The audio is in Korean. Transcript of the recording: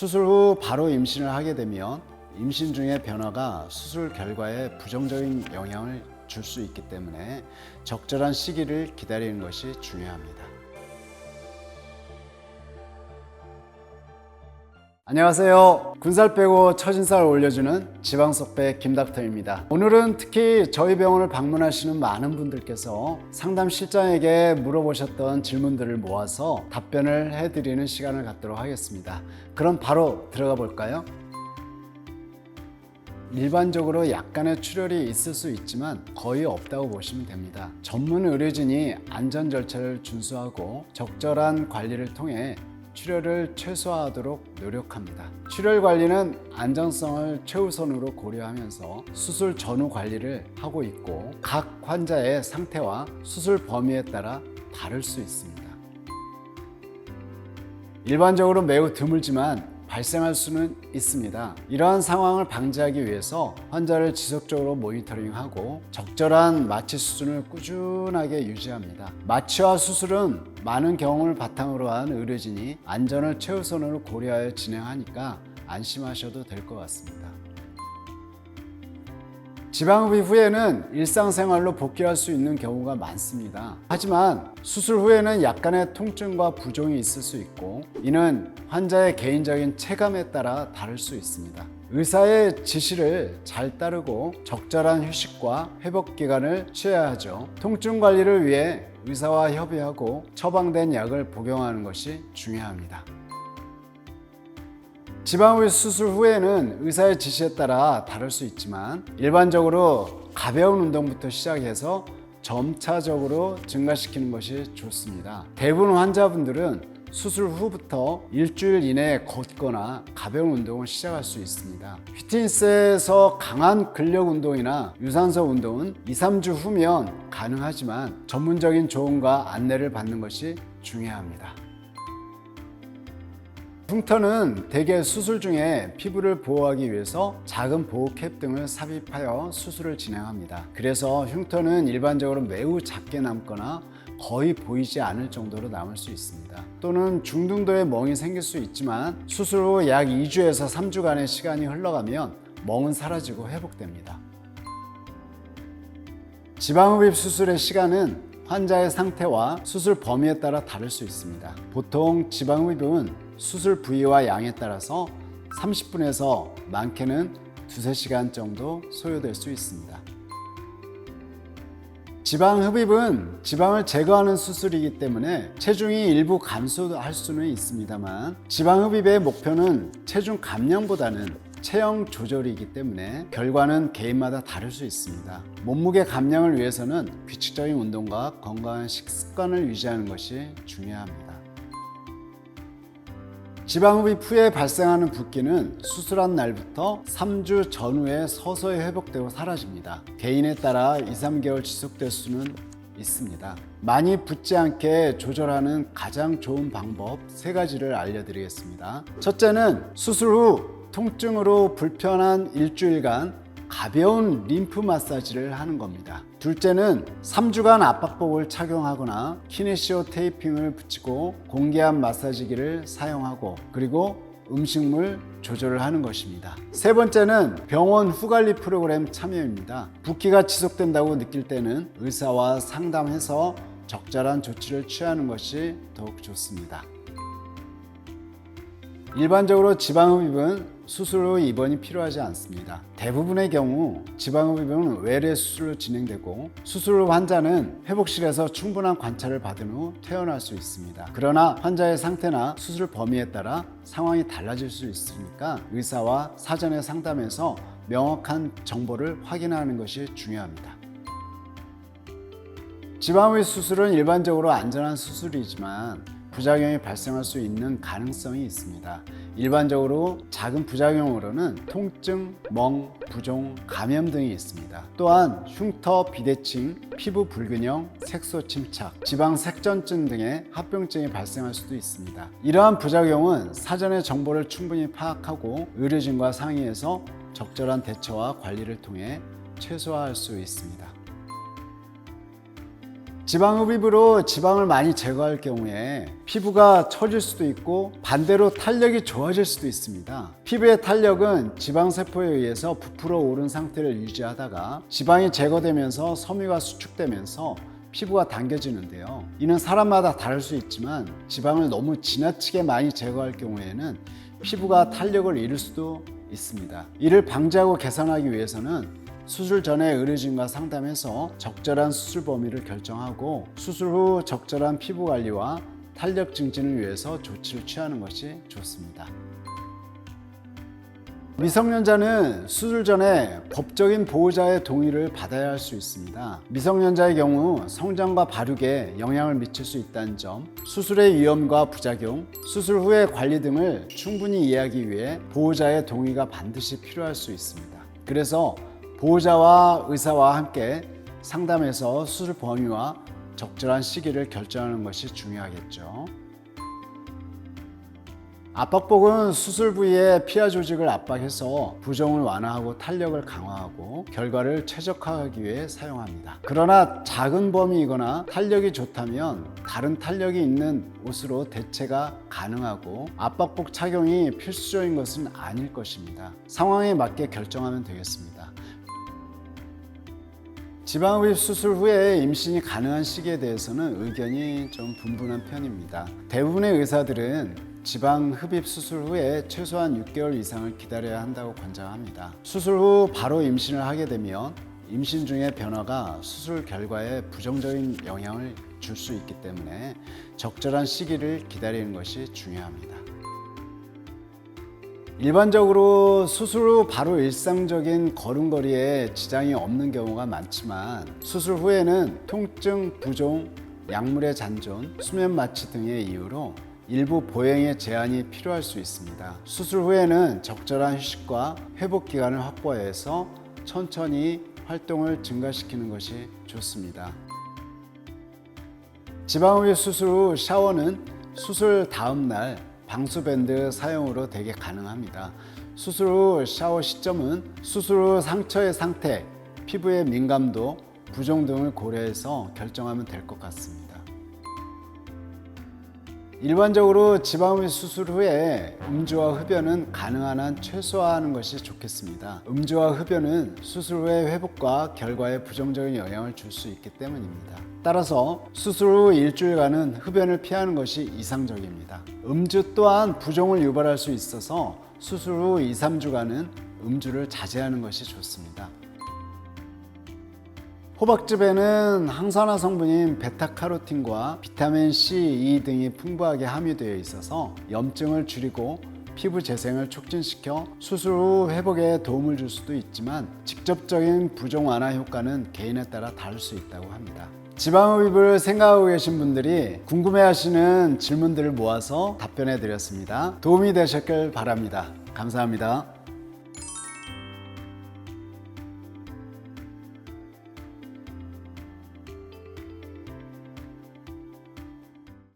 수술 후 바로 임신을 하게 되면 임신 중의 변화가 수술 결과에 부정적인 영향을 줄 수 있기 때문에 적절한 시기를 기다리는 것이 중요합니다. 안녕하세요. 군살 빼고 처진 살 올려주는 지방석배 김닥터입니다. 오늘은 특히 저희 병원을 방문하시는 많은 분들께서 상담 실장에게 물어보셨던 질문들을 모아서 답변을 해드리는 시간을 갖도록 하겠습니다. 그럼 바로 들어가 볼까요? 일반적으로 약간의 출혈이 있을 수 있지만 거의 없다고 보시면 됩니다. 전문 의료진이 안전 절차를 준수하고 적절한 관리를 통해 출혈을 최소화하도록 노력합니다. 출혈 관리는 안전성을 최우선으로 고려하면서 수술 전후 관리를 하고 있고 각 환자의 상태와 수술 범위에 따라 다를 수 있습니다. 일반적으로 매우 드물지만 발생할 수는 있습니다. 이러한 상황을 방지하기 위해서 환자를 지속적으로 모니터링하고 적절한 마취 수준을 꾸준하게 유지합니다. 마취와 수술은 많은 경험을 바탕으로 한 의료진이 안전을 최우선으로 고려하여 진행하니까 안심하셔도 될 것 같습니다. 지방흡입 후에는 일상생활로 복귀할 수 있는 경우가 많습니다. 하지만 수술 후에는 약간의 통증과 부종이 있을 수 있고 이는 환자의 개인적인 체감에 따라 다를 수 있습니다. 의사의 지시를 잘 따르고 적절한 휴식과 회복 기간을 취해야 하죠. 통증 관리를 위해 의사와 협의하고 처방된 약을 복용하는 것이 중요합니다. 지방흡입 수술 후에는 의사의 지시에 따라 다를 수 있지만 일반적으로 가벼운 운동부터 시작해서 점차적으로 증가시키는 것이 좋습니다. 대부분 환자분들은 수술 후부터 일주일 이내에 걷거나 가벼운 운동을 시작할 수 있습니다. 피트니스에서 강한 근력 운동이나 유산소 운동은 2, 3주 후면 가능하지만 전문적인 조언과 안내를 받는 것이 중요합니다. 흉터는 대개 수술 중에 피부를 보호하기 위해서 작은 보호캡 등을 삽입하여 수술을 진행합니다. 그래서 흉터는 일반적으로 매우 작게 남거나 거의 보이지 않을 정도로 남을 수 있습니다. 또는 중등도의 멍이 생길 수 있지만 수술 후 약 2주에서 3주간의 시간이 흘러가면 멍은 사라지고 회복됩니다. 지방흡입 수술의 시간은 환자의 상태와 수술 범위에 따라 다를 수 있습니다. 보통 지방흡입은 수술 부위와 양에 따라서 30분에서 많게는 2~3시간 정도 소요될 수 있습니다. 지방흡입은 지방을 제거하는 수술이기 때문에 체중이 일부 감소할 수는 있습니다만 지방흡입의 목표는 체중 감량보다는 체형 조절이기 때문에 결과는 개인마다 다를 수 있습니다. 몸무게 감량을 위해서는 규칙적인 운동과 건강한 식습관을 유지하는 것이 중요합니다. 지방흡입 후에 발생하는 붓기는 수술한 날부터 3주 전후에 서서히 회복되고 사라집니다. 개인에 따라 2, 3개월 지속될 수는 있습니다. 많이 붓지 않게 조절하는 가장 좋은 방법 3가지를 알려드리겠습니다. 첫째는 수술 후 통증으로 불편한 일주일간 가벼운 림프 마사지를 하는 겁니다. 둘째는 3주간 압박복을 착용하거나 키네시오 테이핑을 붙이고 공기압 마사지기를 사용하고 그리고 음식물 조절을 하는 것입니다. 세 번째는 병원 후관리 프로그램 참여입니다. 붓기가 지속된다고 느낄 때는 의사와 상담해서 적절한 조치를 취하는 것이 더욱 좋습니다. 일반적으로 지방흡입은 수술 후 입원이 필요하지 않습니다. 대부분의 경우 지방흡입은 외래 수술로 진행되고 수술 후 환자는 회복실에서 충분한 관찰을 받은 후 퇴원할 수 있습니다. 그러나 환자의 상태나 수술 범위에 따라 상황이 달라질 수 있으니까 의사와 사전에 상담해서 명확한 정보를 확인하는 것이 중요합니다. 지방흡입 수술은 일반적으로 안전한 수술이지만 부작용이 발생할 수 있는 가능성이 있습니다. 일반적으로 작은 부작용으로는 통증, 멍, 부종, 감염 등이 있습니다. 또한 흉터, 비대칭, 피부 불균형, 색소 침착, 지방 색전증 등의 합병증이 발생할 수도 있습니다. 이러한 부작용은 사전에 정보를 충분히 파악하고 의료진과 상의해서 적절한 대처와 관리를 통해 최소화할 수 있습니다. 지방 흡입으로 지방을 많이 제거할 경우에 피부가 처질 수도 있고 반대로 탄력이 좋아질 수도 있습니다. 피부의 탄력은 지방세포에 의해서 부풀어 오른 상태를 유지하다가 지방이 제거되면서 섬유가 수축되면서 피부가 당겨지는데요. 이는 사람마다 다를 수 있지만 지방을 너무 지나치게 많이 제거할 경우에는 피부가 탄력을 잃을 수도 있습니다. 이를 방지하고 개선하기 위해서는 수술 전에 의료진과 상담해서 적절한 수술 범위를 결정하고 수술 후 적절한 피부 관리와 탄력 증진을 위해서 조치를 취하는 것이 좋습니다. 미성년자는 수술 전에 법적인 보호자의 동의를 받아야 할 수 있습니다. 미성년자의 경우 성장과 발육에 영향을 미칠 수 있다는 점, 수술의 위험과 부작용, 수술 후의 관리 등을 충분히 이해하기 위해 보호자의 동의가 반드시 필요할 수 있습니다. 그래서 보호자와 의사와 함께 상담해서 수술 범위와 적절한 시기를 결정하는 것이 중요하겠죠. 압박복은 수술 부위의 피하 조직을 압박해서 부종을 완화하고 탄력을 강화하고 결과를 최적화하기 위해 사용합니다. 그러나 작은 범위이거나 탄력이 좋다면 다른 탄력이 있는 옷으로 대체가 가능하고 압박복 착용이 필수적인 것은 아닐 것입니다. 상황에 맞게 결정하면 되겠습니다. 지방흡입 수술 후에 임신이 가능한 시기에 대해서는 의견이 좀 분분한 편입니다. 대부분의 의사들은 지방 흡입 수술 후에 최소한 6개월 이상을 기다려야 한다고 권장합니다. 수술 후 바로 임신을 하게 되면 임신 중의 변화가 수술 결과에 부정적인 영향을 줄 수 있기 때문에 적절한 시기를 기다리는 것이 중요합니다. 일반적으로 수술 후 바로 일상적인 걸음걸이에 지장이 없는 경우가 많지만 수술 후에는 통증, 부종, 약물의 잔존, 수면 마취 등의 이유로 일부 보행에 제한이 필요할 수 있습니다. 수술 후에는 적절한 휴식과 회복 기간을 확보해서 천천히 활동을 증가시키는 것이 좋습니다. 지방흡입 수술 후 샤워는 수술 다음 날 방수밴드 사용으로 대개 가능합니다. 수술 후 샤워 시점은 수술 후 상처의 상태, 피부의 민감도, 부종 등을 고려해서 결정하면 될 것 같습니다. 일반적으로 지방흡입 수술 후에 음주와 흡연은 가능한 한 최소화하는 것이 좋겠습니다. 음주와 흡연은 수술 후의 회복과 결과에 부정적인 영향을 줄 수 있기 때문입니다. 따라서 수술 후 일주일간은 흡연을 피하는 것이 이상적입니다. 음주 또한 부종을 유발할 수 있어서 수술 후 2, 3주간은 음주를 자제하는 것이 좋습니다. 호박즙에는 항산화 성분인 베타카로틴과 비타민 C, E 등이 풍부하게 함유되어 있어서 염증을 줄이고 피부 재생을 촉진시켜 수술 후 회복에 도움을 줄 수도 있지만 직접적인 부종 완화 효과는 개인에 따라 다를 수 있다고 합니다. 지방흡입을 생각하고 계신 분들이 궁금해하시는 질문들을 모아서 답변해 드렸습니다. 도움이 되셨길 바랍니다. 감사합니다.